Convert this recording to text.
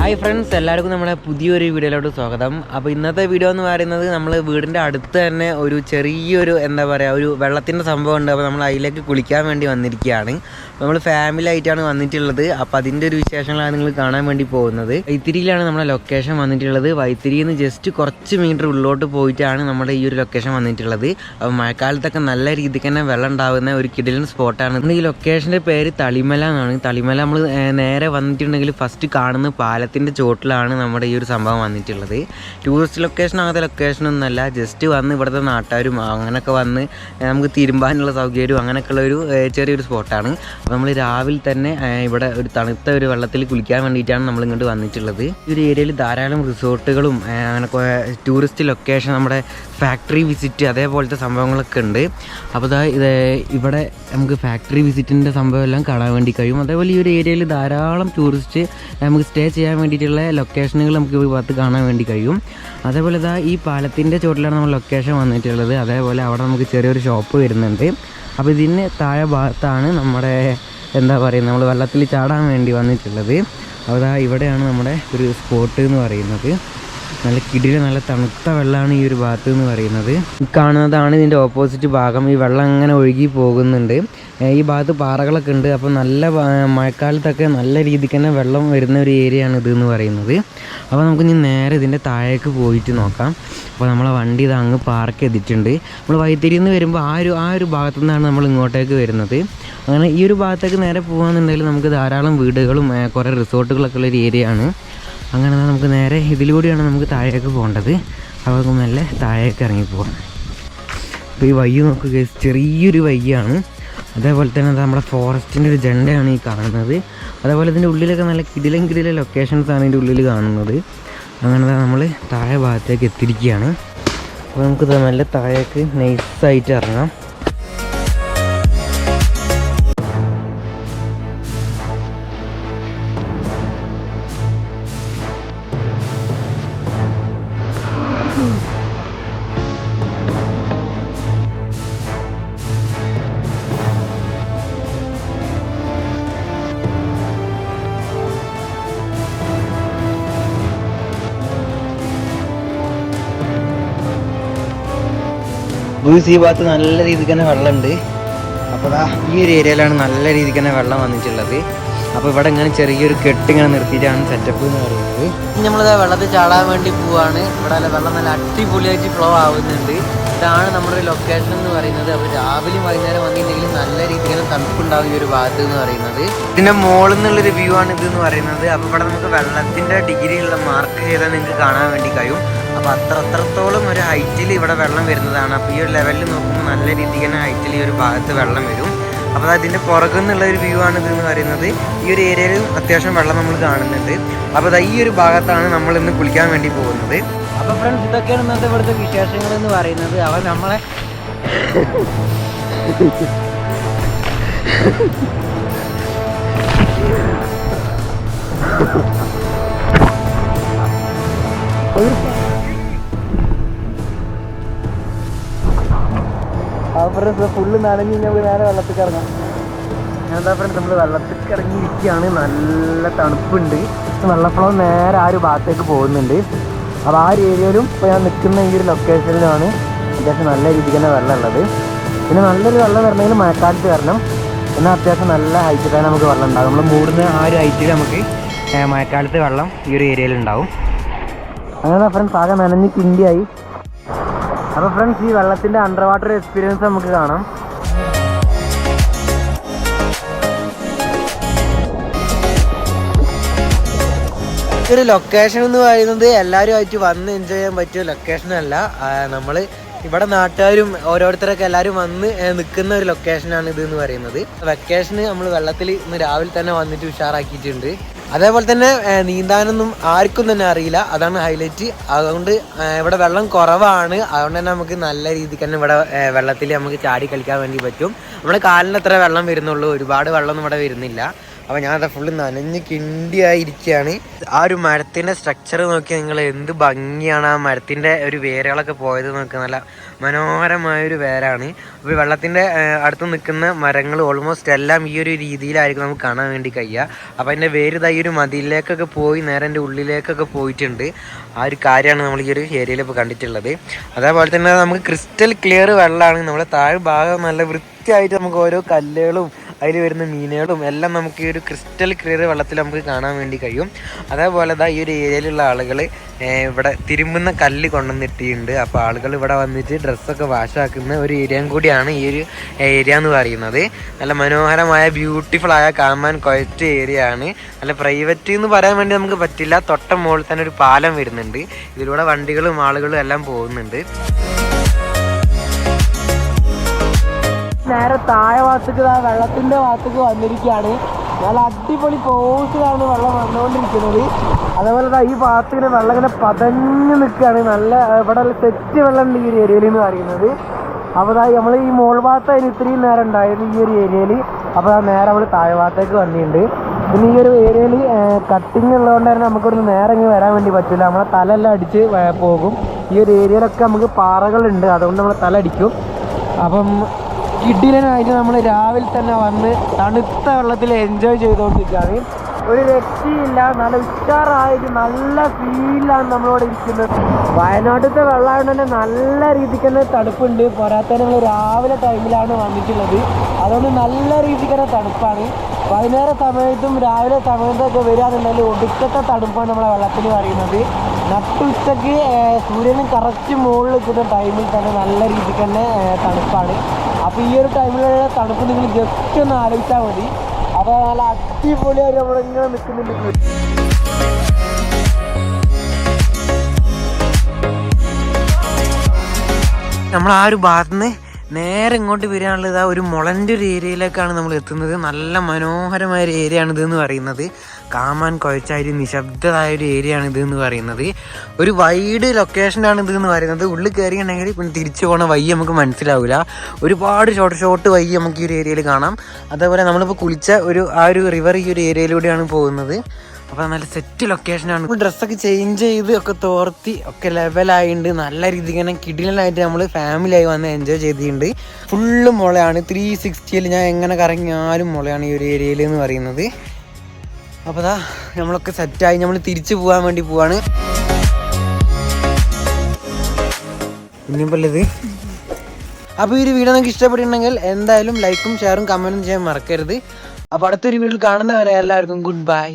Hi friends, എല്ലാവർക്കും നമ്മുടെ പുതിയൊരു വീഡിയോയിലോട്ട് സ്വാഗതം. അപ്പോൾ ഇന്നത്തെ വീഡിയോ എന്ന് പറയുന്നത് നമ്മൾ വീടിൻ്റെ അടുത്ത് തന്നെ ഒരു ചെറിയൊരു ഒരു വെള്ളത്തിൻ്റെ സംഭവം ഉണ്ട്. അപ്പോൾ നമ്മൾ അതിലേക്ക് കുളിക്കാൻ വേണ്ടി വന്നിരിക്കുകയാണ്. നമ്മൾ ഫാമിലി ആയിട്ടാണ് വന്നിട്ടുള്ളത്. അപ്പോൾ അതിൻ്റെ ഒരു വിശേഷങ്ങളാണ് നിങ്ങൾ കാണാൻ വേണ്ടി പോകുന്നത്. വൈത്തിരിയിലാണ് നമ്മുടെ ലൊക്കേഷൻ വന്നിട്ടുള്ളത്. വൈത്തിരിയിൽ നിന്ന് ജസ്റ്റ് കുറച്ച് മീറ്റർ ഉള്ളോട്ട് പോയിട്ടാണ് നമ്മുടെ ഈ ഒരു ലൊക്കേഷൻ വന്നിട്ടുള്ളത്. അപ്പോൾ മഴക്കാലത്തൊക്കെ നല്ല രീതിക്ക് തന്നെ വെള്ളം ഉണ്ടാകുന്ന ഒരു കിടിലൻ സ്പോട്ടാണ്. നമ്മുടെ ഈ ലൊക്കേഷൻ്റെ പേര് തളിമല എന്നാണ്. തളിമല നമ്മൾ നേരെ വന്നിട്ടുണ്ടെങ്കിൽ ഫസ്റ്റ് കാണുന്ന പാലത്തിൻ്റെ ചോട്ടിലാണ് നമ്മുടെ ഈ ഒരു സംഭവം വന്നിട്ടുള്ളത്. ടൂറിസ്റ്റ് ലൊക്കേഷൻ അങ്ങനത്തെ ലൊക്കേഷനൊന്നുമല്ല, ജസ്റ്റ് വന്ന് ഇവിടുത്തെ നാട്ടുകാരും അങ്ങനെയൊക്കെ വന്ന് നമുക്ക് തിരുമ്പാനുള്ള സൗകര്യവും അങ്ങനെയൊക്കെയുള്ള ഒരു ചെറിയൊരു സ്പോട്ടാണ്. അപ്പോൾ നമ്മൾ രാവിലെ തന്നെ ഇവിടെ ഒരു തണുത്ത ഒരു വെള്ളത്തിൽ കുളിക്കാൻ വേണ്ടിയിട്ടാണ് നമ്മൾ ഇങ്ങോട്ട് വന്നിട്ടുള്ളത്. ഈ ഒരു ഏരിയയിൽ ധാരാളം റിസോർട്ടുകളും അങ്ങനെയൊക്കെ ടൂറിസ്റ്റ് ലൊക്കേഷൻ, നമ്മുടെ ഫാക്ടറി വിസിറ്റ് അതേപോലത്തെ സംഭവങ്ങളൊക്കെ ഉണ്ട്. അപ്പോൾ ഇവിടെ നമുക്ക് ഫാക്ടറി വിസിറ്റിൻ്റെ സംഭവം എല്ലാം കാണാൻ വേണ്ടി കഴിയും. അതേപോലെ ഈ ഒരു ഏരിയയിൽ ധാരാളം ടൂറിസ്റ്റ് നമുക്ക് സ്റ്റേ ചെയ്യാൻ വേണ്ടിയിട്ടുള്ള ലൊക്കേഷനുകൾ നമുക്ക് ഈ ഭാഗത്ത് കാണാൻ വേണ്ടി കഴിയും. അതേപോലെ ഈ പാലത്തിൻ്റെ ചോട്ടിലാണ് നമ്മൾ ലൊക്കേഷൻ വന്നിട്ടുള്ളത്. അതേപോലെ അവിടെ നമുക്ക് ചെറിയൊരു ഷോപ്പ് വരുന്നുണ്ട്. അപ്പോൾ ഇതിന് താഴെ ഭാഗത്താണ് നമ്മുടെ നമ്മൾ വെള്ളത്തിൽ ചാടാൻ വേണ്ടി വന്നിട്ടുള്ളത്. അപ്പോൾ ഇവിടെയാണ് നമ്മുടെ ഒരു സ്പോട്ട് എന്ന് പറയുന്നത്. നല്ല കിടില നല്ല തണുത്ത വെള്ളമാണ് ഈ ഒരു ഭാഗത്ത് എന്ന് പറയുന്നത്. കാണുന്നതാണ് ഇതിൻ്റെ ഓപ്പോസിറ്റ് ഭാഗം. ഈ വെള്ളം അങ്ങനെ ഒഴുകി പോകുന്നുണ്ട്. ഈ ഭാഗത്ത് പാറകളൊക്കെ ഉണ്ട്. അപ്പോൾ നല്ല മഴക്കാലത്തൊക്കെ നല്ല രീതിക്ക് തന്നെ വെള്ളം വരുന്ന ഒരു ഏരിയ ആണ് ഇതെന്ന് പറയുന്നത്. അപ്പോൾ നമുക്ക് ഇനി നേരെ ഇതിൻ്റെ താഴേക്ക് പോയിട്ട് നോക്കാം. അപ്പോൾ നമ്മളെ വണ്ടി ഇത് അങ്ങ് പാർക്ക് ചെയ്തിട്ടുണ്ട്. നമ്മൾ വൈത്തിരിയിൽ നിന്ന് വരുമ്പോൾ ആ ഒരു ഭാഗത്തു നിന്നാണ് നമ്മൾ ഇങ്ങോട്ടേക്ക് വരുന്നത്. അങ്ങനെ ഈ ഒരു ഭാഗത്തേക്ക് നേരെ പോകുകയാണെന്നുണ്ടെങ്കിൽ നമുക്ക് ധാരാളം വീടുകളും കുറേ റിസോർട്ടുകളൊക്കെ ഉള്ളൊരു ഏരിയ ആണ്. അങ്ങനെ നമുക്ക് നേരെ ഇതിലൂടെയാണ് നമുക്ക് താഴേക്ക് പോകേണ്ടത്. അപ്പോൾ നമുക്ക് നല്ല താഴേക്ക് ഇറങ്ങിപ്പോകാം. അപ്പോൾ ഈ വയ്യ നോക്കുക, ചെറിയൊരു വയ്യാണ്. അതേപോലെ തന്നെ നമ്മുടെ ഫോറസ്റ്റിൻ്റെ ഒരു ജണ്ടയാണ് ഈ കാണുന്നത്. അതേപോലെ ഇതിൻ്റെ ഉള്ളിലൊക്കെ നല്ല കിടിലൻ ലൊക്കേഷൻസാണ് ഇതിൻ്റെ ഉള്ളിൽ കാണുന്നത്. അങ്ങനെ നമ്മൾ താഴെ ഭാഗത്തേക്ക് എത്തിയിരിക്കുകയാണ്. അപ്പോൾ നമുക്ക് നല്ല താഴേക്ക് നൈസായിട്ട് ഇറങ്ങാം. ഈ ഭാഗത്ത് നല്ല രീതിക്ക് തന്നെ വെള്ളമുണ്ട്. അപ്പോൾ ഈ ഒരു ഏരിയയിലാണ് നല്ല രീതിക്ക് തന്നെ വെള്ളം വന്നിട്ടുള്ളത്. അപ്പോൾ ഇവിടെ ഇങ്ങനെ ചെറിയൊരു കെട്ടിങ്ങനെ നിർത്തിയിട്ടാണ് സെറ്റപ്പ് എന്ന് പറയുന്നത്. നമ്മളിത് വെള്ളത്തിൽ ചാടാൻ വേണ്ടി പോവാണ്. ഇവിടെ വെള്ളം നല്ല അടിപൊളിയായിട്ട് ഫ്ലോ ആവുന്നുണ്ട്. ഇതാണ് നമ്മുടെ ലൊക്കേഷൻ എന്ന് പറയുന്നത്. അപ്പോൾ രാവിലെയും വൈകുന്നേരം വന്നിട്ടുണ്ടെങ്കിൽ നല്ല രീതിയിൽ തണുപ്പുണ്ടാകും ഈ ഒരു ഭാഗത്ത് എന്ന് പറയുന്നത്. ഇതിൻ്റെ മുകളിൽ നിന്നുള്ളൊരു വ്യൂ ആണ് ഇതെന്ന് പറയുന്നത്. അപ്പോൾ ഇവിടെ നമുക്ക് വെള്ളത്തിൻ്റെ ഡിഗ്രിയുള്ള മാർക്ക് ചെയ്താൽ നിങ്ങൾക്ക് കാണാൻ വേണ്ടി കഴിയും. അപ്പോൾ അത്രത്തോളം ഒരു ഹൈറ്റിൽ ഇവിടെ വെള്ളം വരുന്നതാണ്. അപ്പോൾ ഈ ഒരു ലെവലിൽ നോക്കുമ്പോൾ നല്ല രീതിക്ക് തന്നെ ഹൈറ്റിൽ ഈ ഒരു ഭാഗത്ത് വെള്ളം വരും. അപ്പോൾ അതിൻ്റെ പുറകിൽ നിന്നുള്ള ഒരു വ്യൂ ആണ് ഇതെന്ന് പറയുന്നത്. ഈ ഒരു ഏരിയയിൽ അത്യാവശ്യം വെള്ളം നമ്മൾ കാണുന്നുണ്ട്. അപ്പോൾ ഈ ഒരു ഭാഗത്താണ് നമ്മൾ ഇന്ന് കുളിക്കാൻ വേണ്ടി പോകുന്നത്. അപ്പോൾ ഫ്രണ്ട്സ്, ഇതൊക്കെയാണ് ഇന്നത്തെ ഇവിടുത്തെ വിശേഷങ്ങൾ എന്ന് പറയുന്നത്. അവ നമ്മളെ ഫുള്ള് നനഞ്ഞ് നമുക്ക് നേരെ വെള്ളത്തിൽ ഇറങ്ങാം. എന്താ ഫ്രണ്ട്സ്, നമ്മൾ വെള്ളത്തിൽ ഇറങ്ങിയിരിക്കുകയാണ്. നല്ല തണുപ്പുണ്ട്. വെള്ളഫ്ലോ നേരെ ആ ഒരു ഭാഗത്തേക്ക് പോകുന്നുണ്ട്. അപ്പോൾ ആ ഒരു ഏരിയയിലും ഇപ്പോൾ ഞാൻ നിൽക്കുന്ന ഈ ഒരു ലൊക്കേഷനിലാണ് അത്യാവശ്യം നല്ല രീതിക്ക് തന്നെ വെള്ളം ഉള്ളത്. പിന്നെ നല്ലൊരു വെള്ളം വരണമെങ്കിൽ മഴക്കാലത്ത് വരണം. എന്നാൽ അത്യാവശ്യം നല്ല ഹൈറ്റിലാണ് നമുക്ക് വെള്ളം ഉണ്ടാകും. നമ്മൾ മൂടുന്ന ആ ഒരു ഹൈറ്റിൽ നമുക്ക് മഴക്കാലത്ത് വെള്ളം ഈ ഒരു ഏരിയയിൽ ഉണ്ടാവും. അങ്ങനെ ഫ്രണ്ട്സ് ആകെ നനഞ്ഞ് കിണ്ടിയായി. അപ്പോൾ ഫ്രണ്ട്സ്, ഈ വെള്ളത്തിൻ്റെ അണ്ടർ വാട്ടർ എക്സ്പീരിയൻസ് നമുക്ക് കാണാം. ഒരു ലൊക്കേഷൻ എന്ന് പറയുന്നത് എല്ലാവരുമായിട്ട് വന്ന് എൻജോയ് ചെയ്യാൻ പറ്റിയ ലൊക്കേഷനല്ല. നമ്മൾ ഇവിടെ നാട്ടുകാരും ഓരോരുത്തരൊക്കെ എല്ലാവരും വന്ന് നിൽക്കുന്ന ഒരു ലൊക്കേഷനാണ് ഇത് എന്ന് പറയുന്നത്. വെക്കേഷന് നമ്മൾ വെള്ളത്തിൽ ഇന്ന് രാവിലെ തന്നെ വന്നിട്ട് ഉഷാറാക്കിയിട്ടുണ്ട്. അതേപോലെ തന്നെ നീന്താനൊന്നും ആർക്കും തന്നെ അറിയില്ല, അതാണ് ഹൈലൈറ്റ്. അതുകൊണ്ട് ഇവിടെ വെള്ളം കുറവാണ്. അതുകൊണ്ട് തന്നെ നമുക്ക് നല്ല രീതിക്ക് തന്നെ ഇവിടെ വെള്ളത്തിൽ നമുക്ക് ചാടി കളിക്കാൻ വേണ്ടി പറ്റും. നമ്മുടെ കാലിന് അത്ര വെള്ളം വരുന്നുള്ളൂ, ഒരുപാട് വെള്ളമൊന്നും ഇവിടെ വരുന്നില്ല. അപ്പോൾ ഞാനത് ഫുള്ള് നനഞ്ഞ് കിണ്ടിയായിരിക്കുകയാണ്. ആ ഒരു മരത്തിൻ്റെ സ്ട്രക്ചർ നോക്കിയാൽ നിങ്ങൾ എന്ത് ഭംഗിയാണ്. ആ മരത്തിൻ്റെ ഒരു വേരുകളൊക്കെ പോയത് നോക്കുക. നല്ല മനോഹരമായൊരു വേരാണ്. അപ്പോൾ വെള്ളത്തിൻ്റെ അടുത്ത് നിൽക്കുന്ന മരങ്ങൾ ഓൾമോസ്റ്റ് എല്ലാം ഈ ഒരു രീതിയിലായിരിക്കും നമുക്ക് കാണാൻ വേണ്ടി കഴിയുക. അപ്പോൾ അതിൻ്റെ വേര് ഈ ഒരു മതിലിലേക്കൊക്കെ പോയി നേരെ എൻ്റെ ഉള്ളിലേക്കൊക്കെ പോയിട്ടുണ്ട്. ആ ഒരു കാര്യമാണ് നമ്മൾ ഈ ഒരു ഏരിയയിൽ ഇപ്പോൾ കണ്ടിട്ടുള്ളത്. അതേപോലെ തന്നെ നമുക്ക് ക്രിസ്റ്റൽ ക്ലിയർ വെള്ളമാണ്. നമ്മുടെ താഴെ ഭാഗം നല്ല വൃത്തിയായിട്ട് നമുക്ക് ഓരോ കല്ലുകളും അതിൽ വരുന്ന മീനുകളും എല്ലാം നമുക്ക് ഈ ഒരു ക്രിസ്റ്റൽ ക്ലിയർ വെള്ളത്തിൽ നമുക്ക് കാണാൻ വേണ്ടി കഴിയും. അതേപോലെ ഈ ഒരു ഏരിയയിലുള്ള ആളുകൾ ഇവിടെ തിരുമ്പുന്ന കല്ല് കൊണ്ടുവന്നിട്ടുണ്ട്. അപ്പോൾ ആളുകൾ ഇവിടെ വന്നിട്ട് ഡ്രസ്സൊക്കെ വാഷാക്കുന്ന ഒരു ഏരിയയും കൂടിയാണ് ഈ ഒരു ഏരിയ എന്ന് പറയുന്നത്. നല്ല മനോഹരമായ ബ്യൂട്ടിഫുള്ളായ കാണാൻ കുഴച്ച ഏരിയ ആണ്. നല്ല പ്രൈവറ്റ് എന്ന് പറയാൻ വേണ്ടി നമുക്ക് പറ്റില്ല. തൊട്ട മുകളിൽ തന്നെ ഒരു പാലം വരുന്നുണ്ട്. ഇതിലൂടെ വണ്ടികളും ആളുകളും എല്ലാം പോകുന്നുണ്ട്. നേരെ താഴെ ഭാഗത്തേക്ക് വെള്ളത്തിൻ്റെ ഭാഗത്തേക്ക് വന്നിരിക്കുകയാണ്. നല്ല അടിപൊളി ഫോഴ്സിലാണ് വെള്ളം വന്നുകൊണ്ടിരിക്കുന്നത്. അതേപോലെ ഈ ഭാഗത്തിന് വെള്ളം ഇങ്ങനെ പതഞ്ഞ് നിൽക്കുകയാണ്. നല്ല ഇവിടെ സെറ്റ് വെള്ളം ഉണ്ട് ഈ ഒരു ഏരിയയിൽ എന്ന് പറയുന്നത്. അപ്പോൾ നമ്മൾ ഈ മോൾ ഭാഗത്ത് അതിന് ഇത്രയും നേരം ഉണ്ടായിരുന്നു ഈ ഒരു ഏരിയയിൽ. അപ്പോൾ നേരെ നമ്മൾ താഴെ ഭാഗത്തേക്ക് വന്നിട്ടുണ്ട്. പിന്നെ ഈ ഒരു ഏരിയയിൽ കട്ടിങ് ഉള്ളതുകൊണ്ട് തന്നെ നമുക്കൊന്ന് നേരെ ഇങ്ങനെ വരാൻ വേണ്ടി പറ്റില്ല. നമ്മളെ തലെല്ലാം അടിച്ച് പോകും. ഈ ഒരു ഏരിയയിലൊക്കെ നമുക്ക് പാറകളുണ്ട്, അതുകൊണ്ട് നമ്മൾ തല അടിക്കും. അപ്പം കിഡിലനായിട്ട് നമ്മൾ രാവിലെ തന്നെ വന്ന് തണുത്ത വെള്ളത്തിൽ എൻജോയ് ചെയ്തുകൊണ്ടിരിക്കുകയാണ്. ഒരു രക്ഷയില്ല. നല്ല ഉഷാറായിട്ട് നല്ല ഫീലാണ് നമ്മളിവിടെ ഇരിക്കുന്നത്. വയനാട്ടിലത്തെ വെള്ളമായതുകൊണ്ട് തന്നെ നല്ല രീതിക്ക് തന്നെ തണുപ്പുണ്ട്. പോരാത്തന്നെ നമ്മൾ രാവിലെ ടൈമിലാണ് വന്നിട്ടുള്ളത്, അതുകൊണ്ട് നല്ല രീതിക്ക് തന്നെ തണുപ്പാണ്. വൈകുന്നേര സമയത്തും രാവിലെ സമയത്തൊക്കെ വരികയാണെന്നുണ്ടെങ്കിൽ ഒടുക്കത്തെ തണുപ്പാണ് നമ്മളെ വെള്ളത്തിൽ പറയുന്നത്. നട്ടുച്ചയ്ക്ക് സൂര്യന് കറക്റ്റ് മുകളിൽ നിൽക്കുന്ന ടൈമിൽ തന്നെ നല്ല രീതിക്ക് തന്നെ തണുപ്പാണ്. അപ്പോൾ ഈ ഒരു ടൈമിലുള്ള തണുപ്പ് നിങ്ങൾ ജസ്റ്റ് ഒന്ന് ആലോചിച്ചാൽ മതി. അപ്പോൾ നല്ല അടിപൊളിയായിട്ട് നമ്മളിങ്ങനെ നിൽക്കുന്നുണ്ട്. നമ്മൾ ആ ഒരു ഭാഗത്ത് നിന്ന് നേരെ ഇങ്ങോട്ട് വരികയാണുള്ളത് ഒരു മുളൻ്റെ ഒരു ഏരിയയിലേക്കാണ് നമ്മൾ എത്തുന്നത്. നല്ല മനോഹരമായ ഒരു ഏരിയ ആണ് ഇതെന്ന് പറയുന്നത്. കാണാൻ കുഴച്ചായൊരു നിശബ്ദമായൊരു ഏരിയ ആണ് ഇതെന്ന് പറയുന്നത്. ഒരു വൈഡ് ലൊക്കേഷനാണ് ഇതെന്ന് പറയുന്നത്. ഉള്ളിൽ കയറിയിട്ടുണ്ടെങ്കിൽ പിന്നെ തിരിച്ചു പോകണ വഴി നമുക്ക് മനസ്സിലാവില്ല. ഒരുപാട് ഷോർട്ട് വഴി നമുക്ക് ഈ ഒരു ഏരിയയിൽ കാണാം. അതേപോലെ നമ്മളിപ്പോൾ കുളിച്ച ആ ഒരു റിവർ ഈ ഒരു ഏരിയയിലൂടെയാണ് പോകുന്നത്. അപ്പോൾ നല്ല സെറ്റ് ലൊക്കേഷനാണ്. ഡ്രസ്സൊക്കെ ചേഞ്ച് ചെയ്ത് ഒക്കെ തോർത്തി ഒക്കെ ലെവലായിട്ടുണ്ട്. നല്ല രീതിക്ക് തന്നെ കിടിലനായിട്ട് നമ്മൾ ഫാമിലിയായി വന്ന് എൻജോയ് ചെയ്തിട്ടുണ്ട്. ഫുള്ള് മുളയാണ്. 360 ഞാൻ എങ്ങനെ കറങ്ങിയാലും മുളയാണ് ഈ ഒരു ഏരിയയിൽ എന്ന് പറയുന്നത്. അപ്പോൾ നമ്മളൊക്കെ സെറ്റായി നമ്മൾ തിരിച്ചു പോകാൻ വേണ്ടി പോവാണ്. ഇനിയിപ്പോൾ ഇത് അപ്പോൾ ഈ ഒരു വീഡിയോ നിങ്ങൾക്ക് ഇഷ്ടപ്പെട്ടിട്ടുണ്ടെങ്കിൽ എന്തായാലും ലൈക്കും ഷെയറും കമൻറ്റും ചെയ്യാൻ മറക്കരുത്. അപ്പോൾ അടുത്തൊരു വീഡിയോയിൽ കാണുന്നവരെ എല്ലാവർക്കും ഗുഡ് ബൈ.